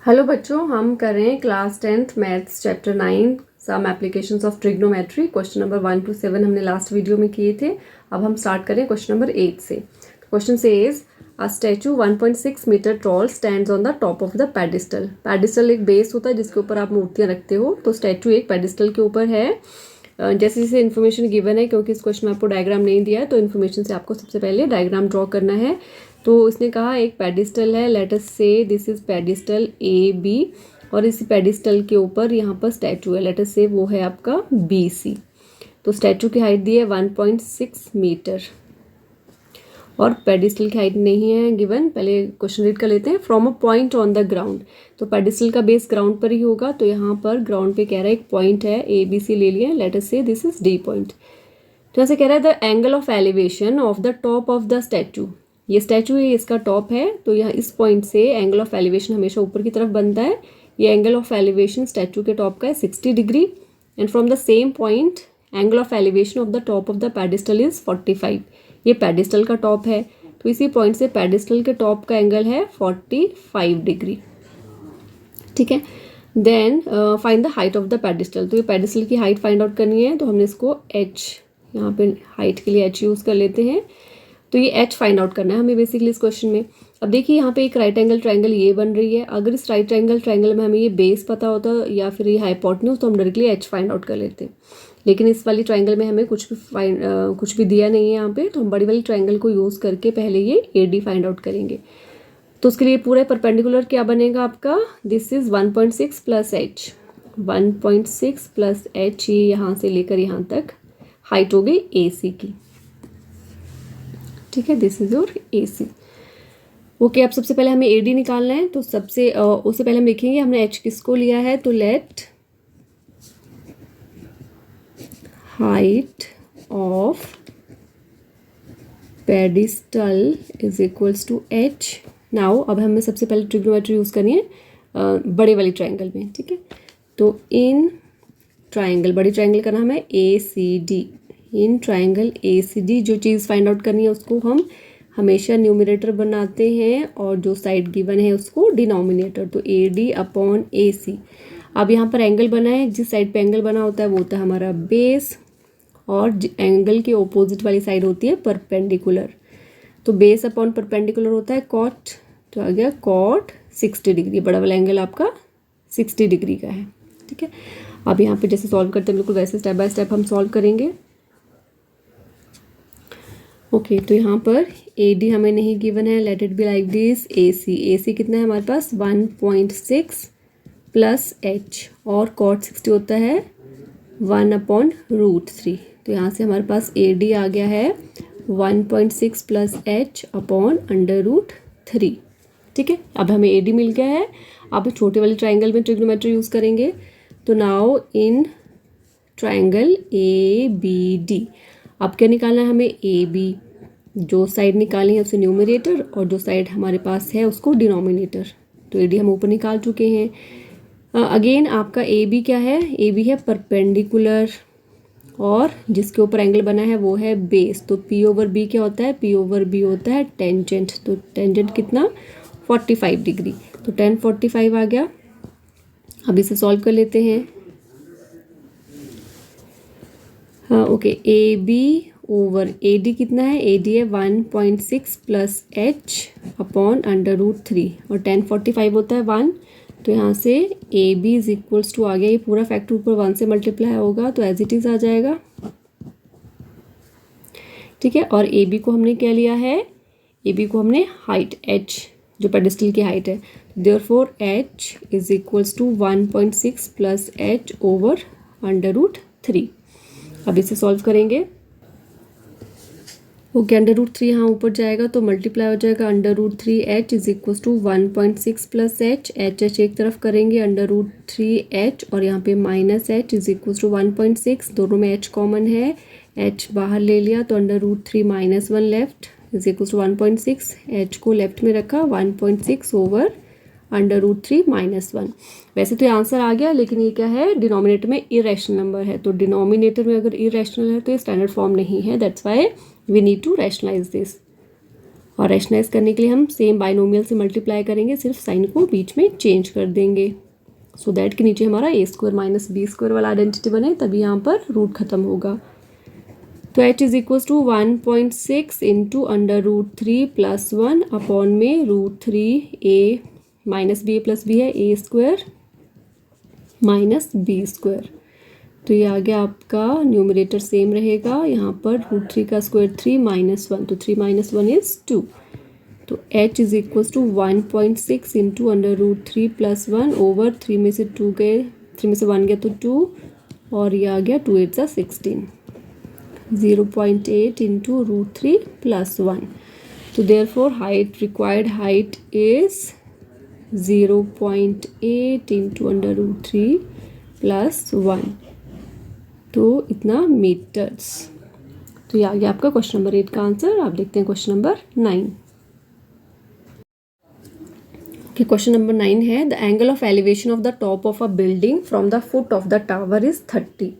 Hello बच्चों, हम कर रहे हैं class 10th maths chapter 9 some applications of trigonometry. Question number 1 to 7 हमने लास्ट वीडियो में किए थे। अब हम स्टार्ट करें क्वेश्चन नंबर 8 से। Question says a statue 1.6 metre tall stands on the top of the pedestal. Pedestal एक बेस होता है जिसके ऊपर आप मूर्तियाँ रखते हो, तो स्टैचू एक पेडिस्टल के ऊपर है। जैसे जैसे इन्फॉर्मेशन गिवन है, क्योंकि इस क्वेश्चन में आपको डायग्राम नहीं दिया है तो इन्फॉर्मेशन से आपको सबसे पहले डायग्राम ड्रॉ करना है। तो इसने कहा एक पेडिस्टल है, let us say this is pedestal A B, और इस पेडिस्टल के ऊपर यहाँ पर स्टैचू है, लेट अस से वो है आपका बी सी। तो स्टैचू की हाइट दी है 1.6 मीटर और पेडिस्टल की हाइट नहीं है गिवन। पहले क्वेश्चन रीड कर लेते हैं। From a point on the ground, तो पेडिस्टल का बेस ग्राउंड पर ही होगा, तो यहाँ पर ग्राउंड पे कह रहा है एक पॉइंट है ए बी सी ले लिया, late us say this is D point. तो ऐसे कह रहा है the angle of elevation of the top of the statue. ये स्टैचू है, इसका टॉप है, तो यहाँ इस पॉइंट से एंगल ऑफ एलिवेशन हमेशा ऊपर की तरफ बनता है। ये एंगल ऑफ एलिवेशन स्टैचू के टॉप का है 60 degree, and from the same point angle of elevation of the top of the pedestal is 45। ये पेडिस्टल का टॉप है, तो इसी पॉइंट से पेडिस्टल के टॉप का एंगल है 45 डिग्री। ठीक है, then find the height of the pedestal. तो ये पेडिस्टल की हाइट फाइंड आउट करनी है, तो हमने इसको h, यहाँ पे हाइट के लिए h यूज़ कर लेते हैं। तो ये h फाइंड आउट करना है हमें बेसिकली इस क्वेश्चन में। अब देखिए यहाँ पे एक राइट एंगल ट्रायंगल ये बन रही है। अगर इस राइट एंगल ट्रायंगल में हमें ये बेस पता होता या फिर ये हाइपोटेन्यूज, तो हम डायरेक्टली h फाइंड आउट कर लेते हैं। लेकिन इस वाली ट्रायंगल में हमें कुछ भी दिया नहीं है यहाँ पे, तो हम बड़ी वाली ट्रायंगल को यूज़ करके पहले ये AD फाइंड आउट करेंगे। तो उसके लिए पूरे परपेंडिकुलर क्या बनेगा आपका, this is 1.6 plus h, 1.6 plus h, ये यहाँ से लेकर यहाँ तक हाइट हो गई AC की। ठीक है, this is your AC। Okay, अब सबसे पहले हमें AD निकालना है, तो उससे पहले हम लिखेंगे हमने h किसको लिया है, तो let height of pedestal is equals to h। Now अब हमें सबसे पहले ट्रिग्नोमेट्री यूज़ करनी है बड़े वाली ट्रायंगल में। ठीक है, तो इन ट्रायंगल, बड़ी ट्रायंगल का नाम है ACD। इन ट्रायंगल ACD जो चीज़ फाइंड आउट करनी है उसको हम हमेशा न्यूमरेटर बनाते हैं और जो साइड गिवन है उसको डिनोमिनेटर, तो AD अपॉन AC। अब यहाँ पर एंगल बना है, जिस साइड पे एंगल बना होता है वो होता है हमारा बेस, और एंगल के ऑपोजिट वाली साइड होती है परपेंडिकुलर। तो बेस अपॉन परपेंडिकुलर होता है कॉट, तो आ गया कॉट 60 डिग्री। बड़ा वाला एंगल आपका 60 डिग्री का है। ठीक है, अब यहाँ पे जैसे सॉल्व करते हैं बिल्कुल वैसे स्टेप बाय स्टेप हम सॉल्व करेंगे। ओके, तो यहाँ पर AD हमें नहीं गिवन है, let it be like this. AC कितना है हमारे पास 1.6 प्लस h, और कॉट 60 होता है 1/√3। तो यहाँ से हमारे पास AD आ गया है 1.6 प्लस h अपॉन √3। ठीक है, अब हमें AD मिल गया है। अब छोटे वाले ट्रायंगल में ट्रिग्नोमेट्री यूज़ करेंगे। तो नाउ इन ट्रायंगल ABD, अब क्या निकालना है हमें, AB। जो साइड निकाली है उसे न्यूमरेटर और जो साइड हमारे पास है उसको डिनोमिनेटर। तो AD हम ऊपर निकाल चुके हैं। अगेन आपका AB क्या है, AB है परपेंडिकुलर, और जिसके ऊपर एंगल बना है वो है बेस। तो P/B क्या होता है, P/B होता है टेंजेंट। तो टेंजेंट कितना 45 डिग्री, तो tan 45 आ गया। अब इसे सॉल्व कर लेते हैं। हाँ ओके, AB/AD कितना है, AD है 1.6 प्लस h अपॉन √3, और tan 45 होता है 1। तो यहाँ से AB इज इक्वल्स टू आ गया, ये पूरा फैक्टर ऊपर 1 से मल्टीप्लाई होगा तो एज इट इज़ आ जाएगा। ठीक है, और AB को हमने क्या लिया है, AB को हमने हाइट h, जो पेडिस्टल की हाइट है, therefore h is equals to 1.6 plus h over √3। अब इसे सॉल्व करेंगे। ओके, √3 यहाँ ऊपर जाएगा तो मल्टीप्लाई हो जाएगा √3h is equal to 1.6 plus h एक तरफ करेंगे √3h, और यहाँ पे minus h is equal to 1.6, दोनों में h कॉमन है, h बाहर ले लिया तो √3 minus 1 left is equal to 1.6, h को लेफ्ट में रखा 1.6 ओवर √3 माइनस 1। वैसे तो ये आंसर आ गया, लेकिन ये क्या है, डिनोमिनेटर में इरेशनल नंबर है, तो डिनोमिनेटर में अगर इरेशनल है तो ये स्टैंडर्ड फॉर्म नहीं है, that's why we need to rationalise this. और रैशनलाइज करने के लिए हम सेम बाइनोमियल से मल्टीप्लाई करेंगे, सिर्फ साइन को बीच में चेंज कर देंगे सो दैट के नीचे हमारा a square minus b square वाला आइडेंटिटी बने, तभी यहाँ पर रूट खत्म होगा। तो h is equal to 1.6 into under root 3 plus 1 upon में root 3 a minus b plus b है a square minus b square. तो ये आ गया आपका न्यूमरेटर सेम रहेगा, यहाँ पर रूट 3 का स्क्वायर 3 माइनस 1, तो 3 माइनस 1 इज 2। तो h is equal to 1.6 into under root 3 plus 1 over 3 में से 2 गए, 3 में से 1 गया तो 2 और ये आ गया 2 8 सा 16, 0.8 इंटू रूट 3 प्लस 1। तो therefore height required height is 0.8 into under root 3 plus 1, तो इतना मीटर्स। तो ये आ गया आपका क्वेश्चन नंबर 8 का आंसर। आप देखते हैं क्वेश्चन नंबर 9। कि क्वेश्चन नंबर 9 है the angle of elevation of the top of a building from the foot of the tower is 30,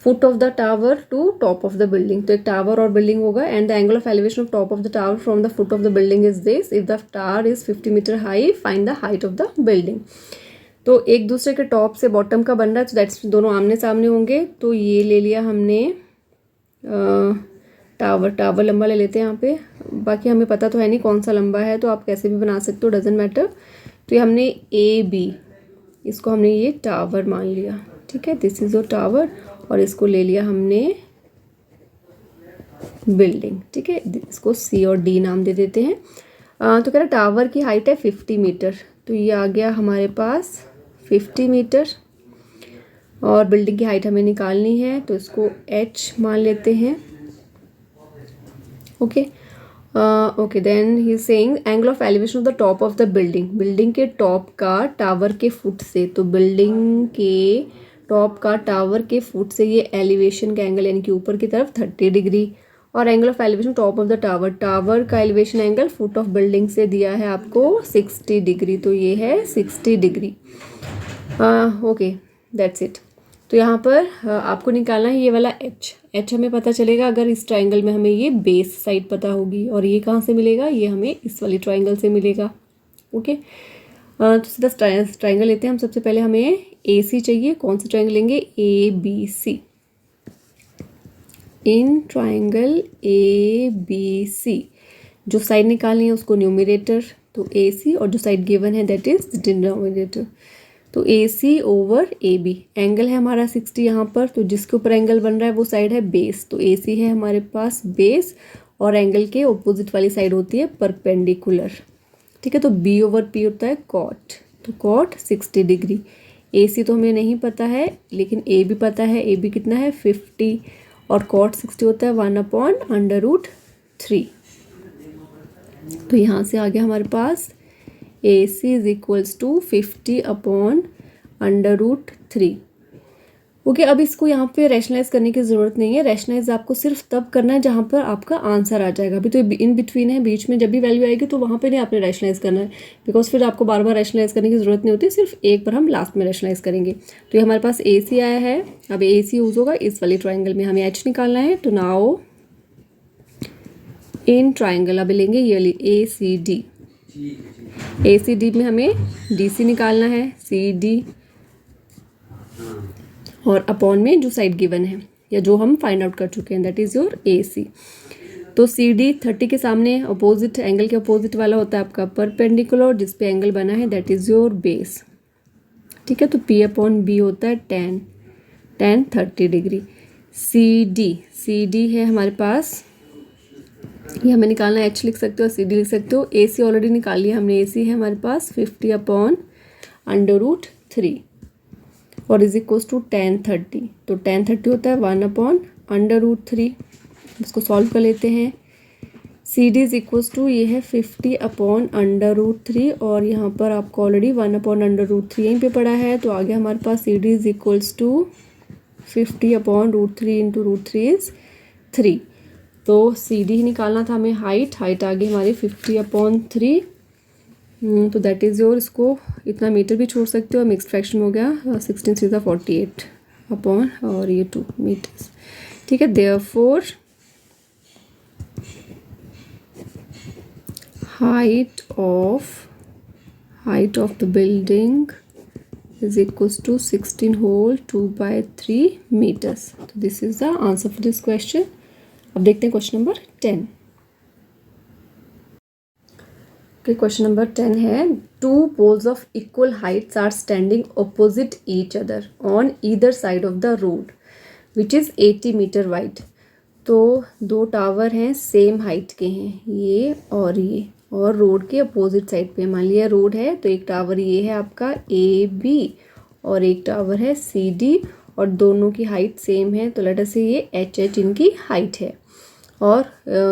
foot of the tower to top of the building. तो एक tower और building होगा and the angle of elevation of top of the tower from the foot of the building is this, if the tower is 50 meter high find the height of the building. तो एक दूसरे के top से bottom का बन रहा है, तो दैट्स दोनों आमने सामने होंगे। तो ये ले लिया हमने टावर लंबा ले लेते हैं यहाँ पे, बाकी हमें पता तो है नहीं कौन सा लंबा है, तो आप कैसे भी बना सकते हो, डजेंट मैटर। तो ये हमने ए बी, इसको हमने ये टावर मान लिया, ठीक है, दिस इज योर टावर, और इसको ले लिया हमने बिल्डिंग, ठीक है, इसको सी और डी नाम दे देते हैं। तो कह रहा टावर की हाइट है 50 मीटर, तो ये आ गया हमारे पास 50 मीटर और बिल्डिंग की हाइट हमें निकालनी है, तो इसको h मान लेते हैं। Okay okay, then he is saying angle of elevation of the top of the building, building के टॉप का टावर के फुट से, तो बिल्डिंग के टॉप का टावर के फुट से ये एलिवेशन का एंगल यानी कि ऊपर की तरफ 30 डिग्री, और angle of elevation top of the tower, tower का elevation angle foot of building से दिया है आपको 60 डिग्री, तो ये है 60 डिग्री। Okay that's it. तो यहाँ पर आपको निकालना है ये वाला h हमें पता चलेगा अगर इस ट्राइंगल में हमें ये बेस साइड पता होगी, और ये कहाँ से मिलेगा, ये हमें इस वाली ट्राइंगल से मिलेगा। ओके तो सीधा ट्राइंगल लेते हैं हम। सबसे पहले हमें AC चाहिए, कौन सा ट्राइंगल लेंगे, ABC। इन ट्राइंगल ABC जो साइड निकालनी है उसको न्यूमरेटर, तो AC, और जो साइड गिवन है दैट इज डिनोमिनेटर। तो AC ओवर AB, एंगल है हमारा 60 यहाँ पर, तो जिसके ऊपर एंगल बन रहा है वो साइड है बेस, तो AC है हमारे पास बेस, और एंगल के ऑपोजिट वाली साइड होती है परपेंडिकुलर, ठीक है। तो B ओवर P होता है कॉट, तो कॉट 60 डिग्री। AC तो हमें नहीं पता है लेकिन AB पता है, AB कितना है 50, और कॉट 60 होता है 1/√3। तो यहाँ से आ गया हमारे पास AC is equals to 50/√3। Okay, अब इसको यहाँ पे रैशनलाइज करने की ज़रूरत नहीं है, रैशनलाइज आपको सिर्फ तब करना है जहाँ पर आपका आंसर आ जाएगा। अभी तो इन बिटवीन है, बीच में जब भी वैल्यू आएगी तो वहाँ पे नहीं आपने रैशनलाइज करना है, बिकॉज फिर आपको बार बार रैशनलाइज करने की ज़रूरत नहीं होती, सिर्फ एक बार हम लास्ट में रैशनलाइज करेंगे। तो ये हमारे पास AC आया है, अब AC यूज़ होगा इस वाली ट्राइंगल में, हमें H निकालना है। तो नाउ इन ट्राइंगल अब लेंगे ये ACD, ACD में हमें DC निकालना है, CD, और अपॉन में जो साइड गिवन है या जो हम फाइंड आउट कर चुके हैं दैट इज योर AC। तो CD 30 के सामने अपोजिट एंगल के अपोजिट वाला होता है आपका परपेंडिकुलर, जिस पे एंगल बना है दैट इज योर बेस, ठीक है। तो P/B होता है 10 30 डिग्री। CD है हमारे पास, ये हमें निकालना है, H लिख सकते हो, CD लिख सकते हो। AC ऑलरेडी निकाल लिया हमने, AC है हमारे पास 50/√3 और इज इक्वल टू 10 30, तो 10 30 होता है 1/√3। इसको सॉल्व कर लेते हैं। CD इज इक्वल टू ये है 50/√3, और यहाँ पर आपको ऑलरेडी 1/√3 यहीं पे पड़ा है, तो आगे हमारे पास CD is equal to 50/√3 into √3 is 3। तो CD ही निकालना था हमें, हाइट आ गई हमारी 50/3, तो दैट इज़ योर, इसको इतना मीटर भी छोड़ सकते हो, मिक्स फ्रैक्शन हो गया 16 3 48 अपॉन और ये 2 मीटर्स, ठीक है। Therefore height of the building is equals to 16 whole 2/3 meters. So this is the answer for this question. अब देखते हैं क्वेश्चन नंबर 10. क्वेश्चन नंबर 10 है, 2 poles of equal heights are standing opposite each other on either side of the road which is 80 meter wide. तो 2 tower हैं, same height के हैं, ये, और रोड के अपोजिट साइड पे. मान लिया रोड है तो एक टावर ये है आपका AB और एक टावर है CD और दोनों की हाइट सेम है. तो लेट अस से ये HH इनकी हाइट है और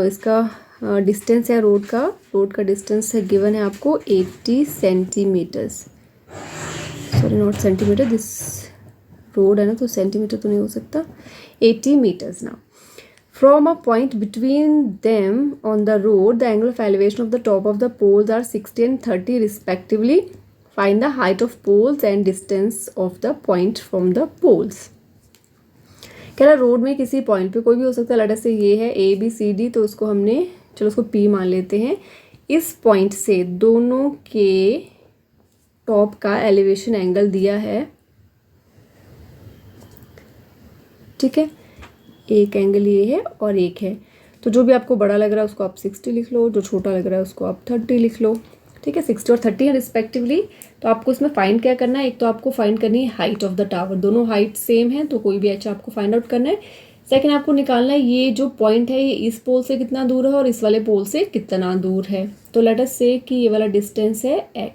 इसका डिस्टेंस है रोड का डिस्टेंस है गिवन है आपको 80 centimeters. Sorry not centimeter, this road है ना तो सेंटीमीटर तो नहीं हो सकता. 80 meters. Now from a point between them on the road the angle of elevation of the top of the poles are 60 and 30 respectively. Find the height of poles and distance of the point from the poles. कह रहा road में किसी point पे कोई भी हो सकता है. लेट अस से ये है ABCD, तो उसको हमने चलो उसको P मान लेते हैं. इस पॉइंट से दोनों के टॉप का एलिवेशन एंगल दिया है, ठीक है. एक एंगल ये है और एक है. तो जो भी आपको बड़ा लग रहा है उसको आप 60 लिख लो, जो छोटा लग रहा है उसको आप 30 लिख लो, ठीक है. 60 और 30 है रिस्पेक्टिवली. तो आपको इसमें फाइंड क्या करना है, एक तो आपको फाइंड करनी है हाइट ऑफ द टावर. दोनों हाइट सेम है तो कोई भी एच आपको फाइंड आउट करना है. सेकंड आपको निकालना है ये जो पॉइंट है ये इस पोल से कितना दूर है और इस वाले पोल से कितना दूर है. तो लेट अस से कि ये वाला डिस्टेंस है x.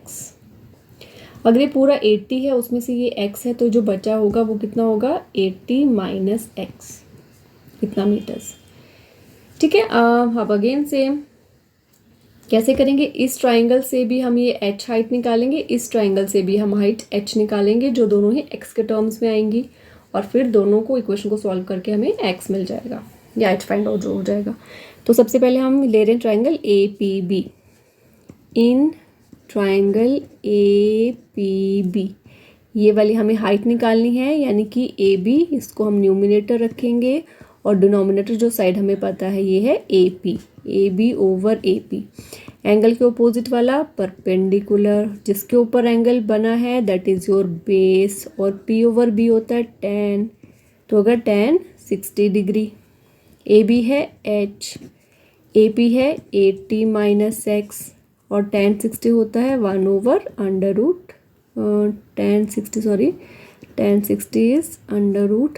अगर ये पूरा 80 है उसमें से ये x है तो जो बचा होगा वो कितना होगा 80 माइनस x, इतना मीटर्स, ठीक है. अब अगेन सेम कैसे करेंगे, इस ट्राइंगल से भी हम ये h हाइट निकालेंगे, इस ट्राइंगल से भी हम हाइट h निकालेंगे जो दोनों ही x के टर्म्स में आएंगी और फिर दोनों को इक्वेशन को सॉल्व करके हमें x मिल जाएगा या h फाइंड आउट जो हो जाएगा. तो सबसे पहले हम ले रहे हैं triangle APB. In triangle APB ये वाली हमें हाइट निकालनी है, यानी कि AB, इसको हम न्यूमिनेटर रखेंगे और डिनोमिनेटर जो साइड हमें पता है ये है AP. AB over AP. Angle के ओपोजिट वाला परपेंडिकुलर, जिसके ऊपर एंगल बना है दैट इज़ योर बेस, और P ओवर B होता है tan. तो अगर tan 60 डिग्री. AB है H, AP है 80 माइनस x और tan 60 होता है 1 over under root tan 60 is under root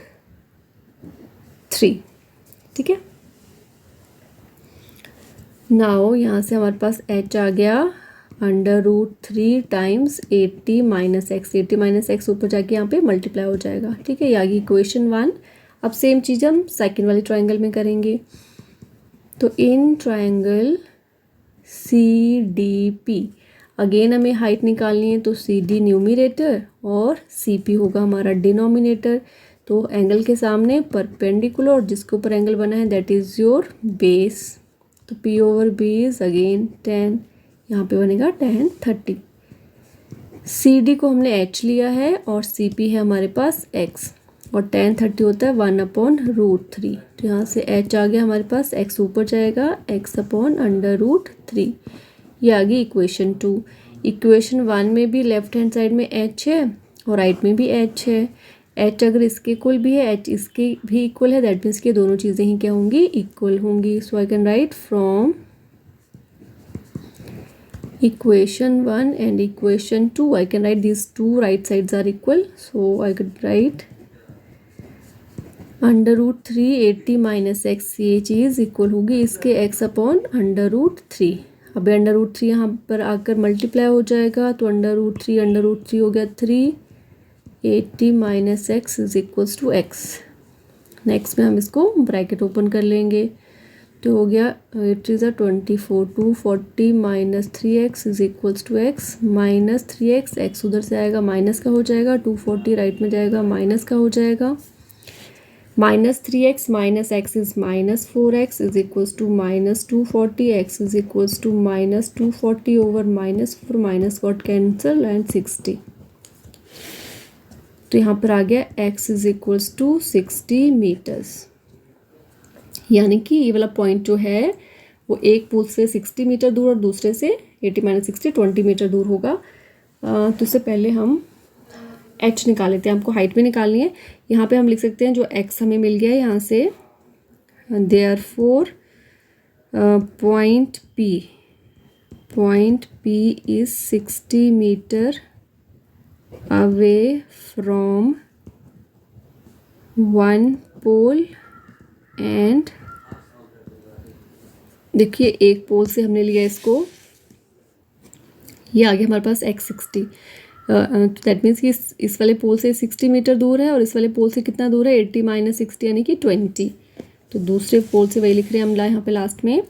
3, ठीक है. नाउ यहाँ से हमारे पास h आ गया under root 3 times 80 minus x. 80 minus x ऊपर जाके यहाँ पे मल्टीप्लाई हो जाएगा, ठीक है. ये आ गई इक्वेशन 1. अब सेम चीज़ हम सेकेंड वाले ट्राइंगल में करेंगे. तो इन ट्राइंगल CDP अगेन हमें हाइट निकालनी है, तो CD न्यूमिनेटर और CP होगा हमारा डिनोमिनेटर. तो एंगल के सामने परपेंडिकुलर और जिसके ऊपर एंगल बना है दैट इज़ योर बेस. तो P over B is again tan, यहाँ पे बनेगा tan 30. CD को हमने H लिया है और CP है हमारे पास X और tan 30 होता है 1/√3. तो यहाँ से H आ गया हमारे पास, X ऊपर जाएगा x/√3. ये आ गई इक्वेशन 2. इक्वेशन 1 में भी लेफ्ट हैंड साइड में H है और राइट में भी H है. H अगर इसके इक्वल भी है H इसके भी इक्वल है, दैट मीन्स कि दोनों चीज़ें ही क्या होंगी, इक्वल होंगी. So I can write from equation 1 and equation 2 I can write these two right sides are equal. So I could write √3 80 minus x ये चीज़ इक्वल होगी इसके x/√3. अब √3 यहाँ पर आकर मल्टीप्लाई हो जाएगा तो √3 हो गया 3. 80 minus x is equals to x. Next में हम इसको ब्रैकेट ओपन कर लेंगे तो हो गया 8 × 24 240 minus 3x is equals to x minus 3x. x उधर से आएगा माइनस का हो जाएगा, 240 राइट में जाएगा माइनस का हो जाएगा. Minus 3x minus x is minus 4x is equals to minus 240. x is equals to minus 240 over minus 4 minus got cancel and 60. तो यहाँ पर आ गया x is equals to 60 meters. यानी कि ये वाला पॉइंट जो है वो एक पोल से 60 मीटर दूर और दूसरे से 80 माइनस 60 20 मीटर दूर होगा। तो इससे पहले हम h निकाल लेते हैं, हमको हाइट भी निकालनी है। यहाँ पे हम लिख सकते हैं जो x हमें मिल गया है यहाँ से, therefore point P is 60 metre away from one pole and, देखिए एक पोल से हमने लिया इसको, ये आ गया हमारे पास x60। दैट मीन्स कि इस वाले पोल से 60 मीटर दूर है और इस वाले पोल से कितना दूर है 80 माइनस 60 यानी कि 20। तो दूसरे पोल से वही लिख रहे हैं हम यहाँ पे लास्ट में,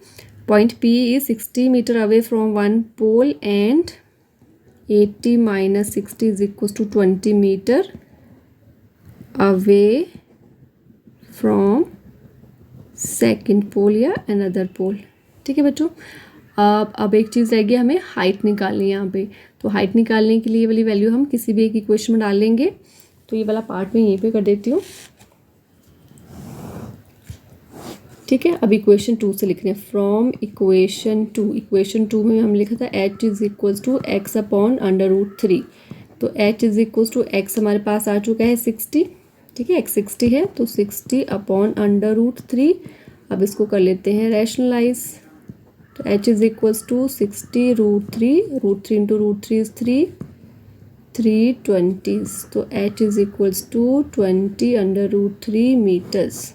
point P is 60 metre away from one pole and 80 minus 60 is equal to 20 metre away from second pole या अनदर पोल। ठीक है बच्चों, अब एक चीज़ रह गई, हमें हाइट निकालनी है यहाँ पे। तो हाइट निकालने के लिए ये वाली वैल्यू हम किसी भी एक इक्वेशन में डाल लेंगे। तो ये वाला पार्ट मैं यहीं पे कर देती हूँ। ठीक है, अब इक्वेशन 2 से लिख रहे हैं, फ्रॉम इक्वेशन 2 में हम लिखा था h is equals to x upon √3। तो h is equals to x हमारे पास आ चुका है 60। ठीक है, x 60 है तो 60 अपॉन √3। अब इसको कर लेते हैं रैशनलाइज। तो h is equals to 60 √3 into √3 is 320। तो h is equals to 20 √3 meters.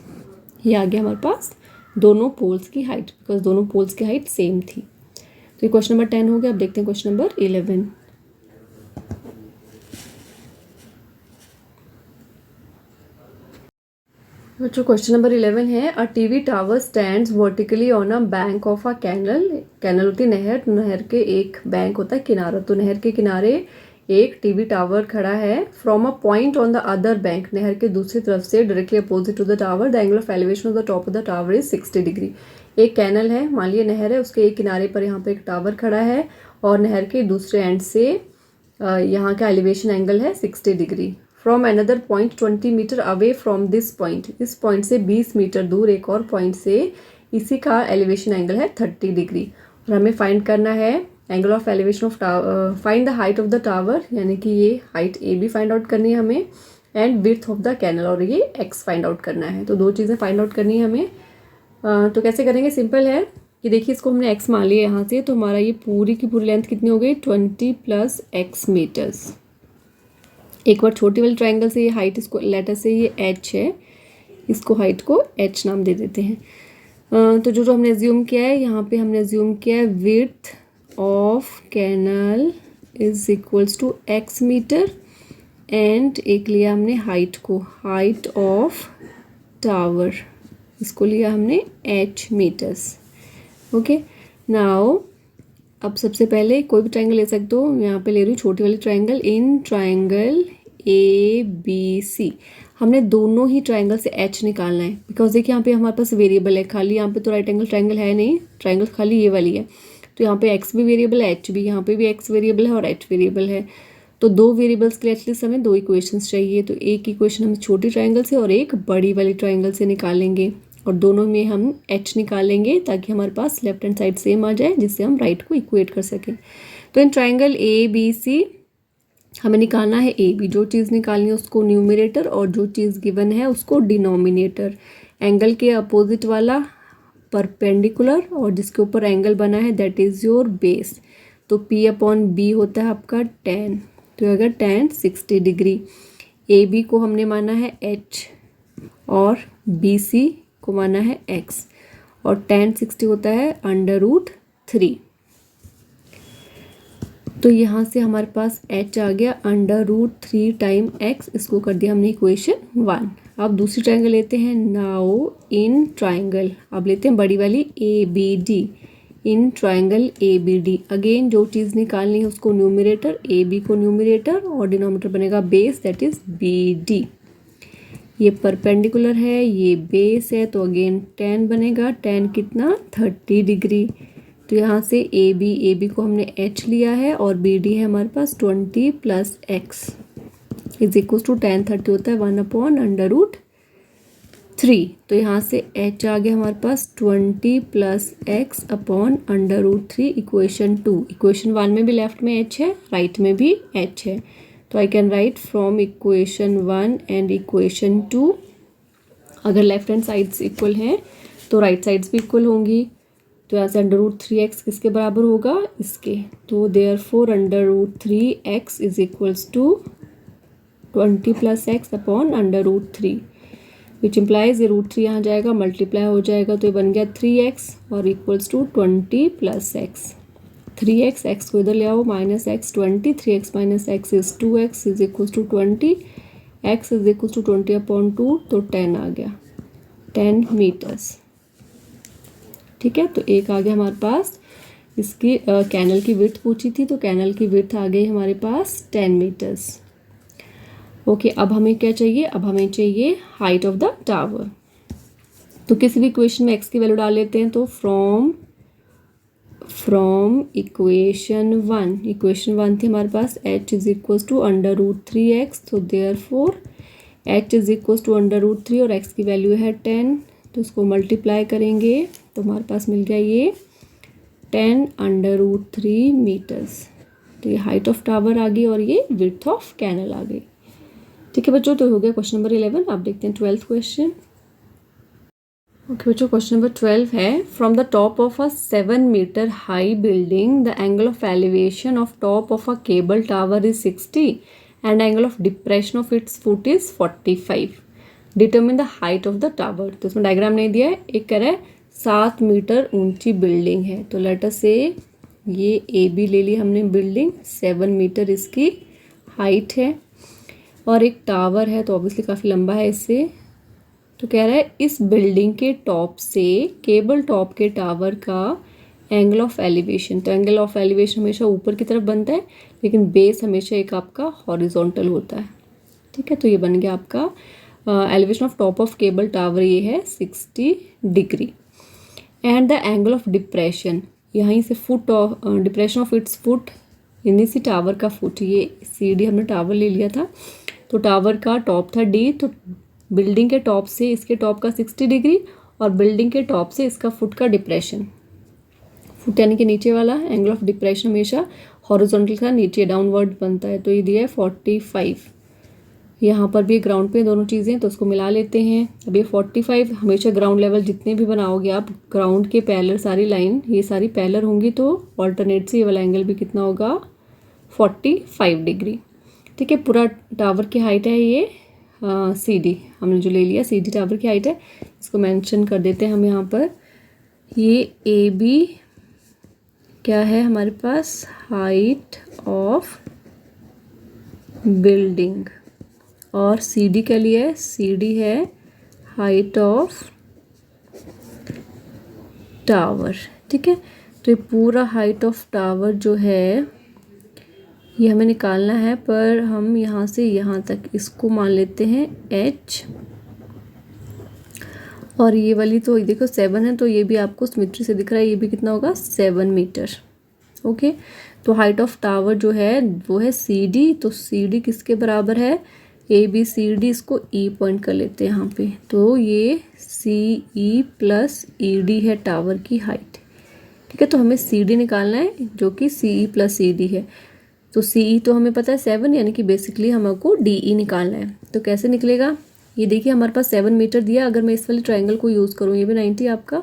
ये आ गया हमारे पास दोनों पोल्स की हाइट, बिकॉज दोनों पोल्स की हाइट सेम थी। तो ये क्वेश्चन नंबर 10 हो गया। अब देखते हैं क्वेश्चन नंबर 11। बच्चों क्वेश्चन नंबर 11 है, a TV tower stands vertically on a bank of a canal. Canal होती है नहर, नहर के एक बैंक होता है किनारा। तो नहर के किनारे एक टीवी टावर खड़ा है। From a point on the other bank, नहर के दूसरी तरफ से directly opposite to the tower, the angle of elevation of the top of the tower is 60 degree. एक कैनल है, मान लिया नहर है, उसके एक किनारे पर यहाँ पे एक टावर खड़ा है और नहर के दूसरे एंड से यहाँ का एलिवेशन एंगल है 60 degree. From another point 20 metre away from this point, इस पॉइंट से 20 मीटर दूर एक और पॉइंट से इसी का एलिवेशन एंगल है 30 डिग्री। और हमें फाइंड करना है angle of elevation of tower, find the height of the tower, यानी कि ये height A B find out करनी है हमें, and width of the canal, और ये एक्स फाइंड आउट करना है। तो दो चीज़ें फाइंड आउट करनी है हमें। तो कैसे करेंगे, सिंपल है कि देखिए इसको हमने एक्स मान लिया यहाँ से, तो हमारा ये पूरी की पूरी लेंथ कितनी हो गई 20 + x मीटर्स। एक बार छोटी वाली ट्राइंगल से ये हाइट, इसको लेटर से ये h है, इसको हाइट को h नाम दे देते हैं। तो जो हमने एज्यूम किया है यहाँ पे, हमने एज्यूम किया है width of canal is equals to x meter, and एक लिया हमने हाइट को, हाइट ऑफ टावर, इसको लिया हमने h मीटर्स। ओके, नाउ अब सबसे पहले कोई भी ट्राइंगल ले सकते हो, यहाँ पे ले रही हूँ छोटी वाली ट्राइंगल। इन ट्राइंगल ABC हमने दोनों ही ट्राइंगल से h निकालना है, बिकॉज देखिए यहाँ पे हमारे पास वेरिएबल है, खाली यहाँ पे तो राइट एंगल ट्राइंगल है नहीं, ट्राइंगल खाली ये वाली है। तो यहाँ पे x भी वेरिएबल है, h भी, यहाँ पे भी x वेरिएबल है और h वेरिएबल है। तो दो वेरिएबल्स के लिए एटलीस्ट हमें दो इक्वेशंस चाहिए। तो एक इक्वेशन हम छोटी ट्राइंगल से और एक बड़ी वाली ट्राइंगल से निकालेंगे, और दोनों में हम h निकालेंगे ताकि हमारे पास लेफ्ट हैंड साइड सेम आ जाए, जिससे हम राइट को इक्वेट कर सकें। तो इन ट्राइंगल ABC हमें निकालना है AB, जो चीज़ निकालनी है उसको न्यूमरेटर और जो चीज़ गिवन है उसको डिनोमिनेटर। एंगल के अपोजिट वाला परपेंडिकुलर, और जिसके ऊपर एंगल बना है दैट इज़ योर बेस। तो P/B होता है आपका tan, तो अगर tan 60 डिग्री। AB को हमने माना है h और BC को माना है x, और tan 60 होता है √3। तो यहाँ से हमारे पास h आ गया √3 टाइम x, इसको कर दिया हमने इक्वेशन 1। अब दूसरी ट्राइंगल लेते हैं। नाउ इन ट्राइंगल, अब लेते हैं बड़ी वाली ABD। In triangle ABD again जो चीज़ निकालनी है उसको न्यूमरेटर, AB को न्यूमरेटर और डिनोमिनेटर बनेगा बेस, दैट इज BD। ये परपेंडिकुलर है, ये बेस है, तो अगेन tan बनेगा, tan कितना 30 डिग्री। तो यहाँ से AB को हमने h लिया है और BD है हमारे पास 20 + x is equal to tan 30 होता है 1/√3। 3, तो यहाँ से h आ गया हमारे पास 20 plus x upon under root 3 equation 2। Equation 1 में भी लेफ्ट में h है, राइट में भी h है, तो आई can write from equation 1 and equation 2, अगर लेफ्ट हैंड साइड्स इक्वल हैं तो राइट साइड्स भी इक्वल होंगी। तो यहाँ से अंडर रूट 3x किसके बराबर होगा, इसके, तो therefore under root 3x is equals to 20 plus x upon under root 3, which implies ये रूट 3 यहाँ जाएगा, मल्टीप्लाई हो जाएगा, तो ये बन गया 3x और equals to 20 plus x. 3x, x को इधर ले आओ, minus x 20, 3x minus x is 2x is equals to 20, x is equals to 20 upon 2, तो 10 आ गया, 10 मीटर्स। ठीक है, तो एक आ गया हमारे पास, इसकी कैनल की विड्थ पूछी थी, तो कैनल की विड्थ आ गई हमारे पास 10 मीटर्स। ओके, अब हमें क्या चाहिए, अब हमें चाहिए हाइट ऑफ द टावर। तो किसी भी इक्वेशन में x की वैल्यू डाल लेते हैं, तो फ्रॉम इक्वेशन 1 थी हमारे पास h is equals to under root 3x, तो therefore h is equals to under root 3 और x की वैल्यू है 10, तो इसको मल्टीप्लाई करेंगे तो हमारे पास मिल गया ये 10 अंडर रूट 3 मीटर्स। तो ये हाइट ऑफ टावर आ गई और ये विड्थ ऑफ कैनल आ गई। ठीक है बच्चों, तो हो गया क्वेश्चन नंबर 11। आप देखते हैं 12th क्वेश्चन। ओके बच्चों, क्वेश्चन नंबर 12 है, from the top of a 7 meter high building the angle of elevation of top of a cable tower is 60 and angle of depression of its foot is 45, determine the height of the tower. तो इसमें diagram नहीं दिया है, एक कह रहा है 7 metre ऊंची बिल्डिंग है, तो लेट अस से ये ए बी ले ली हमने बिल्डिंग, 7 मीटर इसकी हाइट है और एक टावर है, तो ऑब्वियसली काफ़ी लंबा है इससे। तो कह रहा है इस बिल्डिंग के टॉप से केबल टॉप के टावर का एंगल ऑफ एलिवेशन, तो एंगल ऑफ एलिवेशन हमेशा ऊपर की तरफ बनता है, लेकिन बेस हमेशा एक आपका हॉरिजॉन्टल होता है। ठीक है, तो ये बन गया आपका elevation of top of cable tower, ये है 60 degree, and the angle of depression, यहीं से foot of depression of its foot, यानी सी टावर का फुट, ये सी डी हमने टावर ले लिया था, तो टावर का टॉप था डी, तो बिल्डिंग के टॉप से इसके टॉप का 60 डिग्री और बिल्डिंग के टॉप से इसका फुट का डिप्रेशन, फुट यानी कि नीचे वाला, एंगल ऑफ डिप्रेशन हमेशा हॉरिजॉन्टल का नीचे डाउनवर्ड बनता है, तो ये दिया है 45। यहाँ पर भी ग्राउंड पे दोनों चीज़ें, तो उसको मिला लेते हैं। अब ये 45 हमेशा ग्राउंड लेवल जितने भी बनाओगे आप, ग्राउंड के पैरेलल सारी लाइन ये सारी पैरेलल होंगी, तो ऑल्टरनेट से ये वाला एंगल भी कितना होगा, 45 डिग्री। ठीक है, पूरा टावर की हाइट है ये सी डी, हमने जो ले लिया सी डी टावर की हाइट है, इसको मेंशन कर देते हैं हम यहाँ पर। ये ए बी क्या है हमारे पास, हाइट ऑफ बिल्डिंग, और सी डी के लिए सी डी है हाइट ऑफ टावर। ठीक है, तो ये पूरा हाइट ऑफ टावर जो है ये हमें निकालना है, पर हम यहाँ से यहाँ तक इसको मान लेते हैं h, और ये वाली तो देखो 7 है, तो ये भी आपको सिमेट्री से दिख रहा है, ये भी कितना होगा 7 मीटर। ओके, तो हाइट ऑफ टावर जो है वो है सी डी, तो सी डी किसके बराबर है, ए बी सी डी, इसको ई पॉइंट कर लेते हैं यहाँ पे, तो ये सी ई प्लस ई डी है टावर की हाइट। ठीक है, तो हमें सी डी निकालना है जो कि सी ई प्लस सी डी है, तो सी ई तो हमें पता है 7, यानी कि बेसिकली हमको डी ई निकालना है। तो कैसे निकलेगा, ये देखिए हमारे पास 7 मीटर दिया, अगर मैं इस वाले ट्रायंगल को यूज़ करूँ, ये भी 90 आपका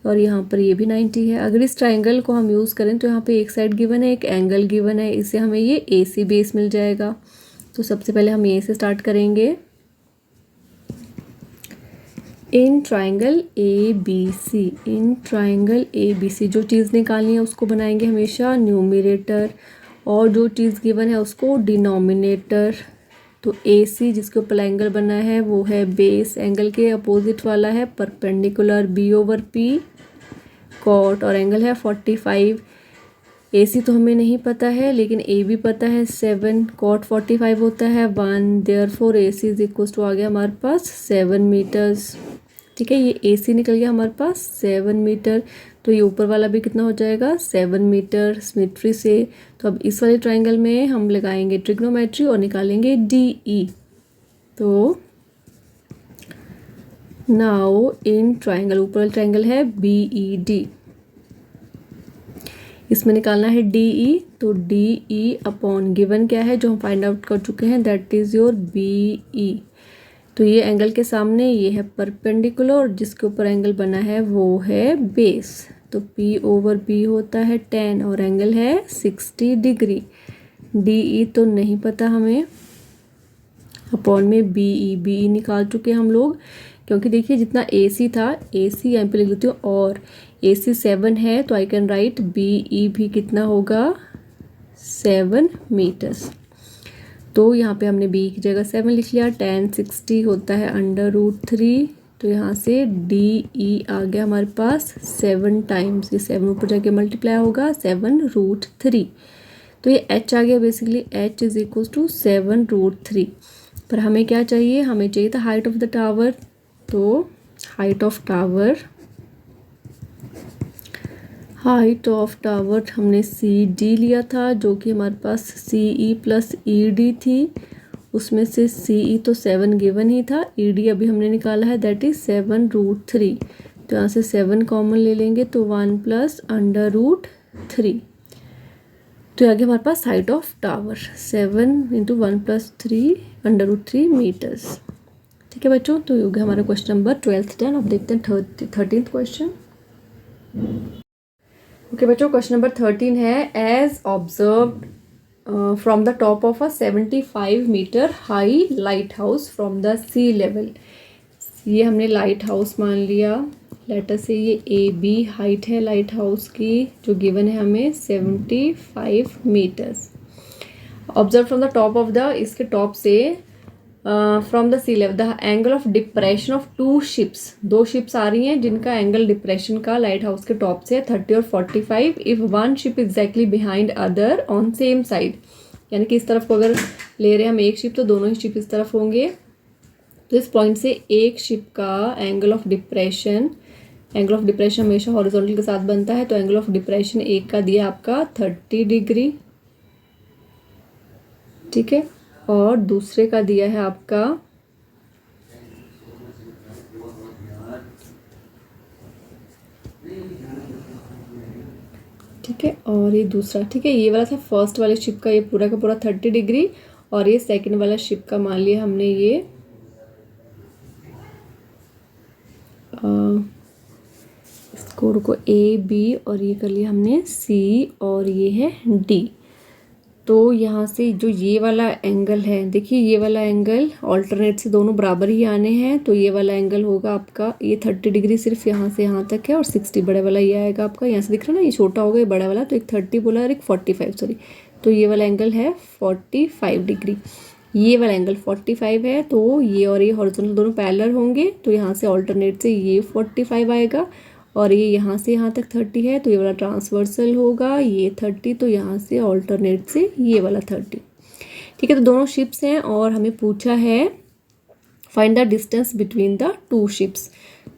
और यहाँ पर ये भी 90 है, अगर इस ट्रायंगल को हम यूज़ करें तो यहाँ पे एक साइड गिवन है, एक एंगल गिवन है, इससे हमें ये ए सी बेस मिल जाएगा। तो सबसे पहले हम ए से स्टार्ट करेंगे। In triangle A B C, in triangle A B C जो चीज़ निकालनी है उसको बनाएंगे हमेशा न्यूमरेटर, और जो चीज़ गिवन है उसको डिनोमिनेटर। तो ए सी जिसके ऊपर एंगल बना है वो है बेस, एंगल के अपोजिट वाला है perpendicular, B over P cot, और एंगल है 45। ए सी तो हमें नहीं पता है, लेकिन ए बी पता है 7, कॉट 45 होता है 1, therefore a c is equal to आ गया हमारे पास 7 मीटर्स। ठीक है, ये ए सी निकल गया हमारे पास 7 मीटर, तो ये ऊपर वाला भी कितना हो जाएगा 7 मीटर सिमेट्री से। तो अब इस वाले ट्रायंगल में हम लगाएंगे ट्रिग्नोमेट्री और निकालेंगे डी ई। तो नाउ इन ट्राइंगल, ऊपर वाला ट्राइंगल है BED, इसमें निकालना है DE, तो DE अपॉन गिवन क्या है जो हम फाइंड आउट कर चुके हैं, दैट इज योर BE। तो ये एंगल के सामने ये है परपेंडिकुलर और जिसके ऊपर एंगल बना है वो है बेस, तो P/B होता है 10 और एंगल है 60 डिग्री। DE तो नहीं पता हमें, अपॉन में BE निकाल चुके हम लोग, क्योंकि देखिए जितना AC था, AC यहाँ पे लिख लेती हूँ, और AC 7 है तो आई कैन राइट BE भी कितना होगा 7 मीटर्स। तो यहाँ पे हमने BE की जगह 7 लिख लिया। 10 60 होता है √3, तो यहाँ से DE आ गया हमारे पास 7 टाइम्स, ये 7 ऊपर जाके मल्टीप्लाई होगा 7√3, तो ये H आ गया basically, H is equal to 7√3। पर हमें क्या चाहिए, हमें चाहिए था हाइट ऑफ द टावर, तो हाइट ऑफ टावर हमने CD लिया था, जो कि हमारे पास CE + ED थी, उसमें से CE तो 7 गिवन ही था, ED अभी हमने निकाला है, दैट इज 7√3, तो यहाँ से 7 कॉमन ले लेंगे तो 1 + √3, तो आगे हमारे पास हाइट ऑफ टावर 7 × 1 + 3 √3 मीटर्स। ठीक है बच्चों, तो ये हो गया हमारा क्वेश्चन नंबर 12th डन। अब देखते हैं 13th क्वेश्चन। ओके बच्चों, क्वेश्चन नंबर 13 है, as observed from the top of a 75 meter high lighthouse from the sea level. ये हमने लाइट हाउस मान लिया, लेटर से ये AB हाइट है लाइट हाउस की, जो गिवन है हमें 75 metres. Observe from the top of the, इसके टॉप से from the sea level the angle of depression of 2 ships, 2 ships आ रही हैं जिनका एंगल डिप्रेशन का लाइट हाउस के टॉप से 30 और 45, if one ship exactly behind other on same side, यानी कि इस तरफ को अगर ले रहे हैं हम एक शिप तो दोनों ही शिप इस तरफ होंगे, तो इस पॉइंट से एक शिप का एंगल ऑफ डिप्रेशन हमेशा हॉरिजॉन्टल के साथ बनता है, तो एंगल ऑफ डिप्रेशन एक का दिया आपका 30 डिग्री, ठीक है, और दूसरे का दिया है आपका ठीक है, और ये दूसरा, ठीक है, ये वाला था फर्स्ट वाले शिप का, ये पूरा का पूरा 30 डिग्री, और ये सेकंड वाला शिप का मान लिया हमने ये स्कोर को AB और ये कर लिया हमने C और ये है D। तो यहाँ से जो ये वाला एंगल है, देखिए ये वाला एंगल ऑल्टरनेट से दोनों बराबर ही आने हैं, तो ये वाला एंगल होगा आपका, ये 30 डिग्री सिर्फ यहाँ से यहाँ तक है, और 60 बड़े वाला ये आएगा आपका, यहाँ से दिख रहा है ना, ये छोटा होगा ये बड़ा वाला, तो एक 30 बोला और एक 45 सॉरी, तो ये वाला एंगल है 45 डिग्री, ये वाला एंगल 45 है, तो ये और ये हॉरिजॉन्टल दोनों पैरेलल होंगे, तो यहाँ से ऑल्टरनेट से ये 45 आएगा, और ये यहाँ से यहाँ तक 30 है, तो ये वाला ट्रांसवर्सल होगा, ये 30, तो यहाँ से ऑल्टरनेट से ये वाला 30। ठीक है, तो दोनों शिप्स हैं और हमें पूछा है find the distance between the 2 ships,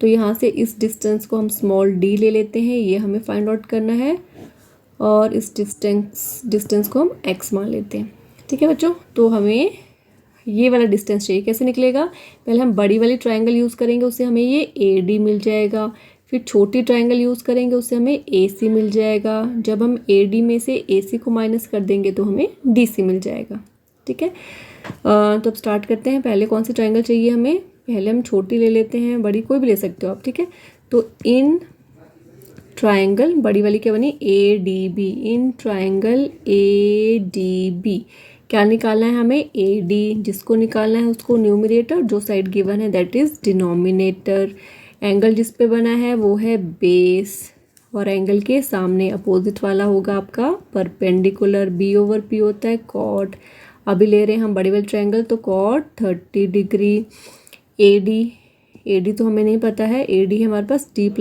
तो यहाँ से इस डिस्टेंस को हम स्मॉल d ले लेते हैं, ये हमें फाइंड आउट करना है, और इस डिस्टेंस को हम x मान लेते हैं। ठीक है बच्चों, तो हमें ये वाला डिस्टेंस चाहिए, कैसे निकलेगा, पहले हम बड़ी वाली ट्रायंगल यूज़ करेंगे, उससे हमें ये AD मिल जाएगा, फिर छोटी ट्रायंगल यूज़ करेंगे, उससे हमें AC मिल जाएगा, जब हम AD में से AC को माइनस कर देंगे तो हमें DC मिल जाएगा। ठीक है, तो अब स्टार्ट करते हैं, पहले कौन सी ट्रायंगल चाहिए हमें, पहले हम छोटी ले लेते हैं, बड़ी कोई भी ले सकते हो आप। ठीक है, तो इन ट्रायंगल बड़ी वाली क्या बनी ADB, इन ट्रायंगल ADB क्या निकालना है हमें AD, जिसको निकालना है उसको न्यूमरेटर, जो साइड गिवन है दैट इज डिनोमिनेटर, एंगल जिस पे बना है वो है बेस, और एंगल के सामने अपोजिट वाला होगा आपका परपेंडिकुलर, B/P होता है कॉट। अभी ले रहे हैं हम बड़ी वाली ट्रायंगल, तो कॉट 30 डिग्री, AD तो हमें नहीं पता है, AD है हमारे पास D +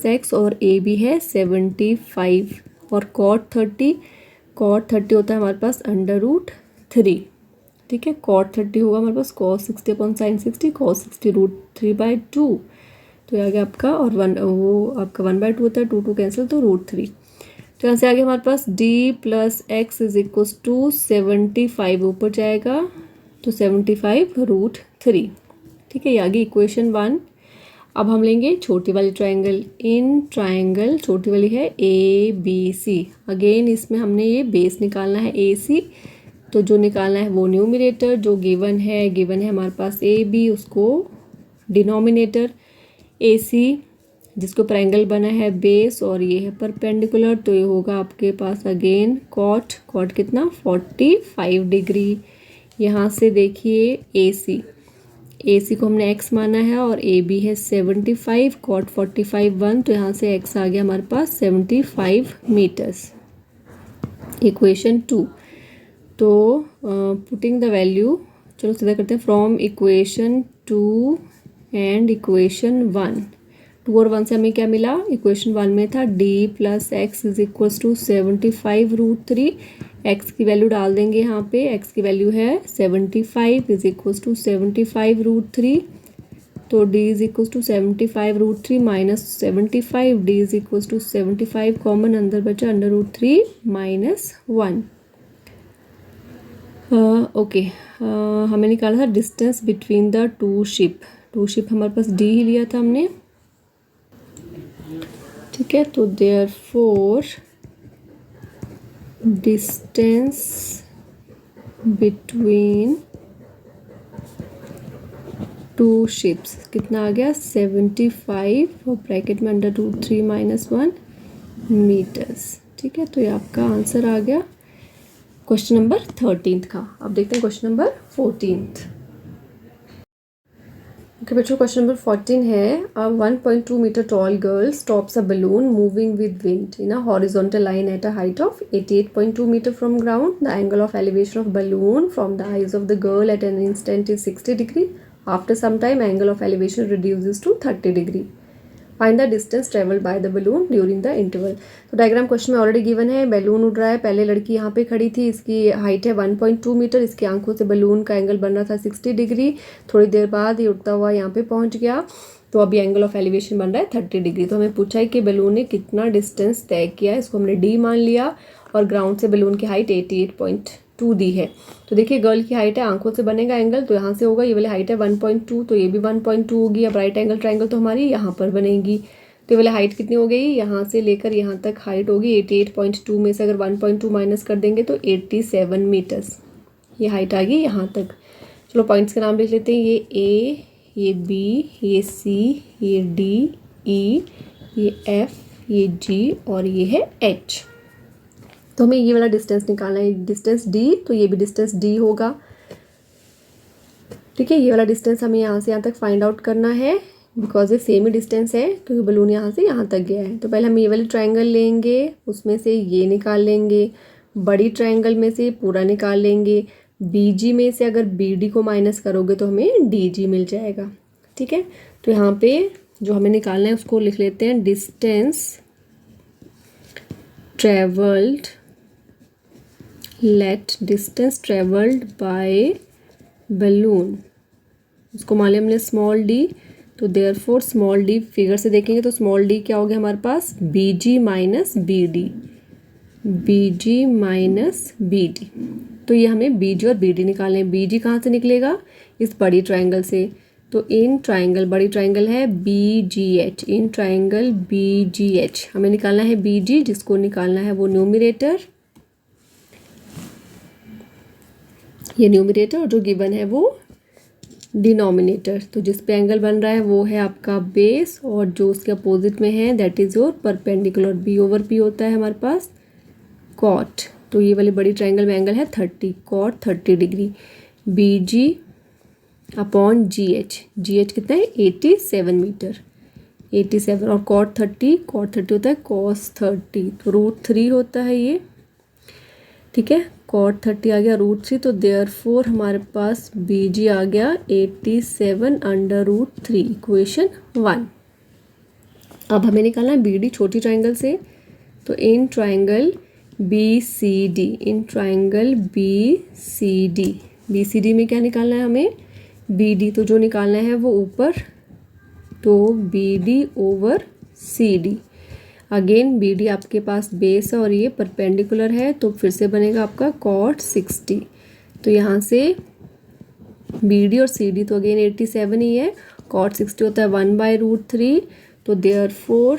x और AB है 75, और cot 30 होता है हमारे पास √3। ठीक है, cot 30 होगा हमारे पास cos 60 / sin 60, cos 60 √3/2, तो ये आ गया आपका, और वो आपका 1/2 होता है, 2 कैंसिल, तो √3, तो यहाँ से आगे हमारे पास D + x = 75 ऊपर जाएगा, तो 75 √3 3। ठीक है, ये आ गई इक्वेशन 1। अब हम लेंगे छोटी वाली ट्रायंगल। इन ट्रायंगल छोटी वाली है ABC। अगेन इसमें हमने ये बेस निकालना है AC, तो जो निकालना है वो न्यूमरेटर, जो गिवन है हमारे पास AB, उसको डिनोमिनेटर। AC जिसको ट्रायंगल बना है बेस और ये है परपेंडिकुलर, तो ये होगा आपके पास अगेन कॉट कितना 45 डिग्री। यहाँ से देखिए AC को हमने x माना है और AB है 75, कॉट 45 1, तो यहाँ से x आ गया हमारे पास 75 मीटर्स। इक्वेशन 2, तो पुटिंग द वैल्यू, चलो सीधा करते हैं, फ्रॉम इक्वेशन 2 एंड इक्वेशन 1। 2 और 1 से हमें क्या मिला, इक्वेशन 1 में था d plus x is equals to 75√3। x की वैल्यू डाल देंगे यहाँ पे, x की वैल्यू है 75 इज इक्वल्स टू 75√3, तो d is equals to 75√3 minus 75, d is equals to 75 common अंदर बचा √3 माइनस 1। ओके, हमें निकाला था distance between the two ship हमारे पास d ही लिया था हमने। ठीक है, तो therefore distance between two ships कितना आ गया 75 और ब्रैकेट में अंडर रूट 3 माइनस 1 मीटर्स। ठीक है, तो ये आपका आंसर आ गया क्वेश्चन नंबर 13 का। अब देखते हैं क्वेश्चन नंबर 14। ओके बच्चों, क्वेश्चन नंबर 14 है, a 1.2 meter tall girl stops a balloon moving with wind in a horizontal line at a height of 88.2 meter from ground. The angle of elevation of balloon from the eyes of the girl at an instant is 60 degree. After some time angle of elevation reduces to 30 degree. Find the distance travelled by the balloon during the interval. तो diagram question में already given है, balloon उड़ रहा है, पहले लड़की यहाँ पे खड़ी थी, इसकी हाइट है 1.2 मीटर, इसकी आंखों से बलून का एंगल बन रहा था 60 डिग्री। थोड़ी देर बाद ये उड़ता हुआ यहाँ पे पहुँच गया, तो अभी एंगल ऑफ एलिवेशन बन रहा है 30 डिग्री। तो हमें पूछा है कि बलून ने कितना डिस्टेंस तय किया, इसको हमने d मान लिया, और ग्राउंड से बलून की हाइट 88.2 दी है। तो देखिए गर्ल की हाइट है, आंखों से बनेगा एंगल, तो यहाँ से होगा, ये वाली हाइट है 1.2, तो ये भी 1.2 होगी। अब राइट एंगल ट्रायंगल तो हमारी यहाँ पर बनेगी, तो ये वाली हाइट कितनी हो गई, यहाँ से लेकर यहाँ तक हाइट होगी 88.2 में से अगर 1.2 माइनस कर देंगे तो 87 मीटर्स। ये हाइट आ गई यहाँ तक। चलो पॉइंट्स के नाम लिख लेते हैं, ये A, ये B, ये C, ये D, E, ये F, ये G और ये है H। तो हमें ये वाला डिस्टेंस निकालना है, डिस्टेंस D, तो ये भी डिस्टेंस D होगा। ठीक है, ये वाला डिस्टेंस हमें यहाँ से यहाँ तक फाइंड आउट करना है, बिकॉज ये सेम ही डिस्टेंस है, क्योंकि बलून यहाँ से यहाँ तक गया है। तो पहले हम ये वाली ट्रायंगल लेंगे, उसमें से ये निकाल लेंगे, बड़ी ट्रायंगल में से पूरा निकाल लेंगे, BG में से अगर BD को माइनस करोगे तो हमें DG मिल जाएगा। ठीक है, तो यहाँ पे जो हमें निकालना है उसको लिख लेते हैं, distance travelled, let distance travelled by balloon, उसको मान लिया हमने स्मॉल d, तो देयरफॉर स्मॉल d फिगर से देखेंगे तो स्मॉल d क्या हो गया हमारे पास, BG minus BD, BG minus BD। तो ये हमें BG और BD निकालने हैं। BG कहाँ से निकलेगा, इस बड़ी ट्रायंगल से, तो इन ट्रायंगल, बड़ी ट्रायंगल है BGH, इन ट्रायंगल BGH हमें निकालना है BG, जिसको निकालना है वो न्यूमरेटर, ये न्यूमरेटर, और जो गिवन है वो डिनोमिनेटर। तो जिस पे एंगल बन रहा है वो है आपका बेस, और जो उसके अपोजिट में है that is your perpendicular. B over P होता है हमारे पास कॉट, तो ये वाली बड़ी ट्रायंगल में एंगल है 30, cot 30 degree. BG upon GH, GH कितना है 87 मीटर, 87, और कॉट 30 होता है cos 30, तो √3 होता है ये। ठीक है, कॉट 30 आ गया √3, तो देयरफॉर हमारे पास BG आ गया 87 अंडर √3, इक्वेशन 1। अब हमें निकालना है BD छोटी ट्रायंगल से, तो in triangle BCD, in triangle BCD में क्या निकालना है हमें, BD, तो जो निकालना है वो ऊपर, तो BD over CD। Again BD आपके पास बेस है और ये परपेंडिकुलर है, तो फिर से बनेगा आपका cot 60। तो यहाँ से बी डी और सी डी तो अगेन 87 ही है, कॉट 60 होता है 1/√3, तो देयरफॉर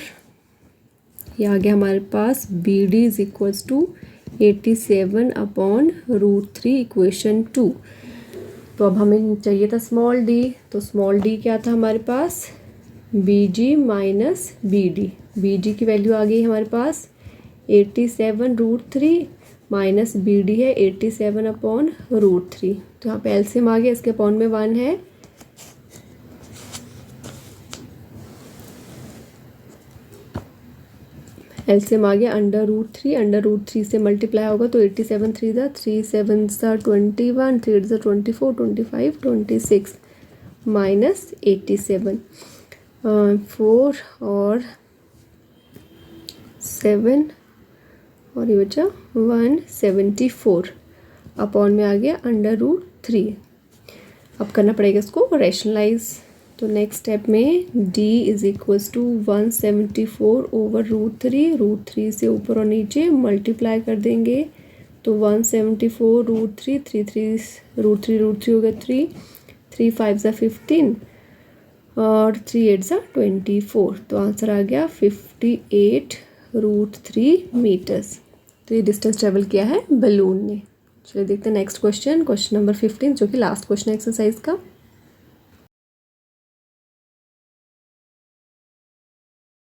ये आ गया हमारे पास b d is equals to 87/√3 equation 2। तो अब हमें चाहिए था स्मॉल डी, तो स्मॉल डी क्या था हमारे पास, b g minus b d. B g की वैल्यू आ गई हमारे पास 87√3 माइनस बी डी है 87/√3। तो यहाँ पे एलसीएम आ गया, इसके अपॉन में 1 है, एलसीएम आ गया √3, √3 से मल्टीप्लाई होगा तो 87 3 7 21, 3 24, 25, 26 माइनस 87, 4 और 7 और ये बचा 174 अपॉन में आ गया √3। अब करना पड़ेगा इसको रैशनलाइज। तो नेक्स्ट स्टेप में d इज इक्वल्स टू 174/√3, √3 से ऊपर और नीचे मल्टीप्लाई कर देंगे तो 174√3, 3 √3 हो गया 3, 3 5 ज़ा 15 और 3 8 ज़ा 24। तो आंसर आ गया 58√3 मीटर्स। तो ये डिस्टेंस ट्रेवल किया है बलून ने। चलिए देखते हैं नेक्स्ट क्वेश्चन, क्वेश्चन नंबर 15 जो कि लास्ट क्वेश्चन है एक्सरसाइज का।